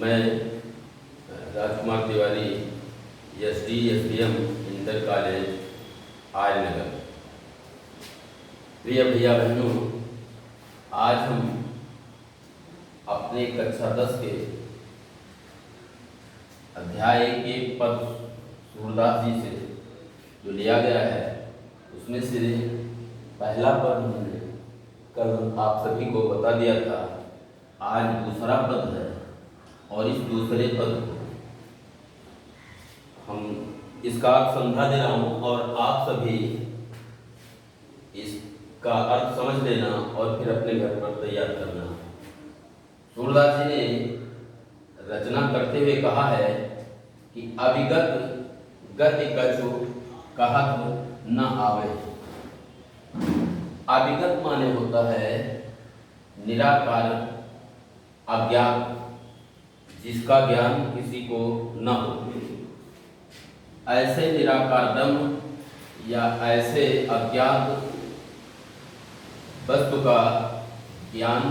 मैं Rajkumar Tiwari SDM inter college Aryanagar. प्रिय भैया बहनों, आज हम अपने कक्षा 10 के अध्याय के पद सूरदास जी से जो लिया गया है उसमें से पहला पद हमने कल आप सभी को बता दिया था। आज दूसरा पद है और इस दूसरे पद को हम इसका अर्थ समझा दे रहा हूँ और आप सभी इसका अर्थ समझ लेना और फिर अपने घर पर तैयार करना। सूरदास जी ने रचना करते हुए कहा है कि अविगत गति कछु कहत न आवे। अविगत माने होता है निराकार, अज्ञात, जिसका ज्ञान किसी को न हो। ऐसे निराकार ब्रह्म या ऐसे अज्ञात वस्तु का ज्ञान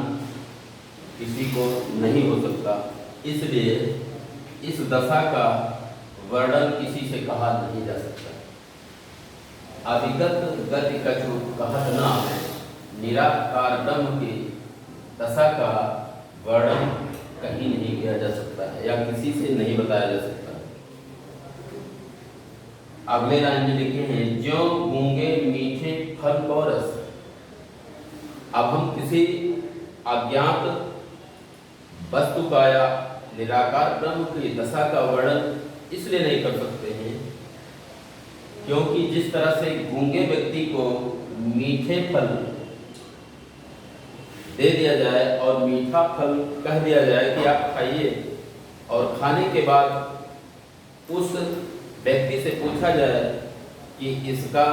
किसी को नहीं हो सकता। इसलिए इस दशा का वर्णन किसी से कहा नहीं जा सकता। अविगत गति कछु कहत न आवे। निराकार ब्रह्म की दशा का वर्णन कहीं नहीं किया जा सकता है या किसी से नहीं बताया जा सकता। अगले लाइन में लिखे हैं, ज्यों गूंगे मीठे फल को रस। अब हम किसी अज्ञात वस्तु का या निराकार ब्रह्म की दशा का वर्णन इसलिए नहीं कर सकते हैं क्योंकि जिस तरह से गूंगे व्यक्ति को मीठे फल दे दिया जाए और मीठा फल कह दिया जाए कि आप खाइए, और खाने के बाद उस व्यक्ति से पूछा जाए कि इसका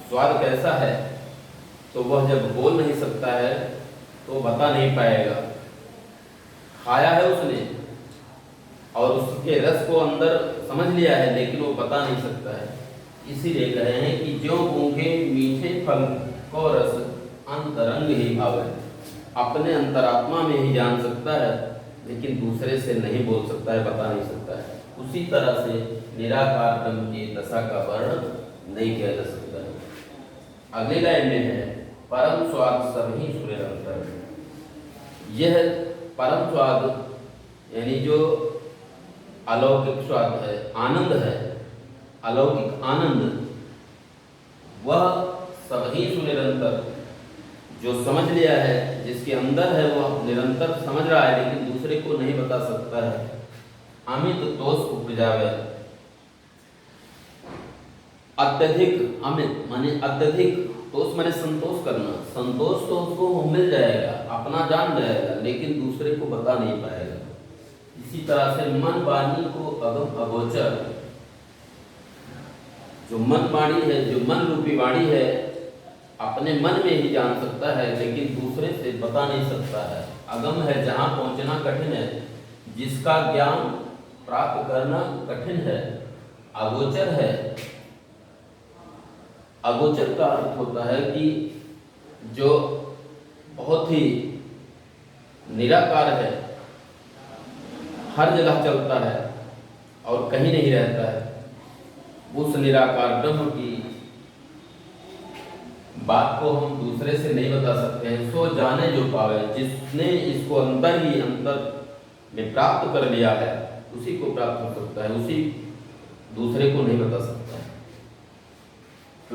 स्वाद कैसा है, तो वह जब बोल नहीं सकता है तो बता नहीं पाएगा। खाया है उसने और उसके रस को अंदर समझ लिया है लेकिन वो बता नहीं सकता है। इसीलिए कह रहे हैं कि ज्यों गूंगे मीठे फल को रस अंतरंग ही भावे। अपने अंतरात्मा में ही जान सकता है लेकिन दूसरे से नहीं बोल सकता है, बता नहीं सकता है। उसी तरह से निराकार ब्रह्म की दशा का वर्णन नहीं किया जा सकता है। अगली लाइन में है, परम स्वाद सभी सुरेरंतर। यह परम स्वाद यानी जो अलौकिक स्वाद है, आनंद है, अलौकिक आनंद, वह सभी सुनिरंतर, जो समझ लिया है, जिसके अंदर है, वह निरंतर समझ रहा है लेकिन दूसरे को नहीं बता सकता है। अमित तोष उपजावे। अत्यधिक, अमित माने अत्यधिक, तोष माने संतोष करना। संतोष तो उसको मिल जाएगा, अपना जान जाएगा लेकिन दूसरे को बता नहीं पाएगा। इसी तरह से मन वाणी को अगम अगोचर, जो मन वाणी है, जो मन रूपी वाणी है, अपने मन में ही जान सकता है लेकिन दूसरे से बता नहीं सकता है। अगम है, जहाँ पहुँचना कठिन है, जिसका ज्ञान प्राप्त करना कठिन है। अगोचर है, अगोचर का अर्थ होता है कि जो बहुत ही निराकार है, हर जगह चलता है और कहीं नहीं रहता है। उस निराकार ब्रह्म की बात को हम दूसरे से नहीं बता सकते हैं। सो जाने जो पावे, जिसने इसको अंदर ही अंदर में प्राप्त कर लिया है उसी को प्राप्त हो सकता है, उसी दूसरे को नहीं बता सकता है।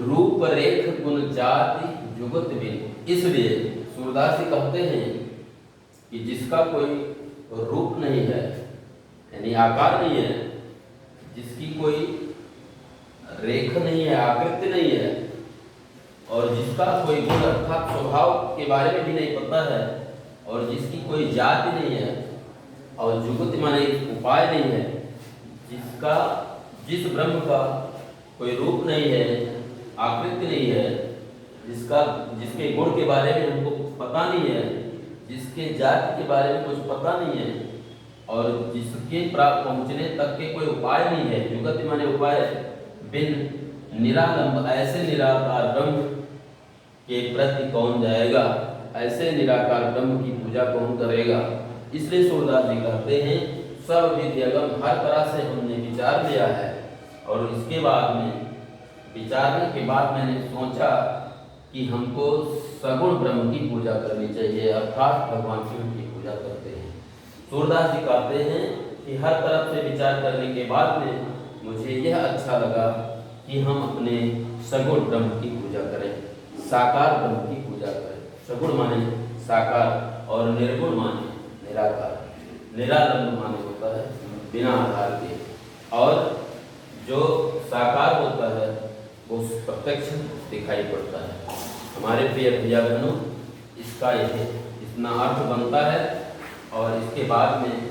रूप रेख गुण जाति जुगत बिन। इसलिए सूरदास जी कहते हैं कि जिसका कोई रूप नहीं है यानी आकार नहीं है, जिसकी कोई रेख नहीं है, आकृति नहीं है, और जिसका कोई गुण अर्थात स्वभाव के बारे में भी नहीं पता है, और जिसकी कोई जाति नहीं है, और जुगत माने उपाय नहीं है, जिसका जिस ब्रह्म का कोई रूप नहीं है, आकृति नहीं है, जिसके गुण के बारे में हमको पता नहीं है, जिसके जाति के बारे में कुछ पता नहीं है, और जिसके प्राप्त पहुँचने तक के कोई उपाय नहीं है। जुगत माने उपाय। बिन निरालंब, ऐसे निराकार ब्रह्म के प्रति कौन जाएगा, ऐसे निराकार ब्रह्म की पूजा कौन करेगा। इसलिए सूरदास जी कहते हैं सब विद्यगम हर तरह से हमने विचार लिया है। और इसके बाद में विचारने के बाद मैंने सोचा कि हमको सगुण ब्रह्म की पूजा करनी चाहिए, अर्थात भगवान शिव की पूजा करते हैं। सूरदास जी कहते हैं कि हर तरफ से विचार करने के बाद में मुझे यह अच्छा लगा कि हम अपने सगुण ब्रह्म की पूजा करें, साकार ब्रह्म की पूजा करें। सगुण माने साकार और निर्गुण माने निराकार। निरालंब माने होता है बिना आधार के, और जो साकार होता है वो प्रत्यक्ष दिखाई पड़ता है। हमारे प्रिय भैया बहनों, इसका इतना अर्थ बनता है और इसके बाद में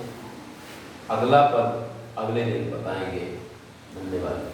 अगला पद अगले दिन बताएंगे। धन्यवाद।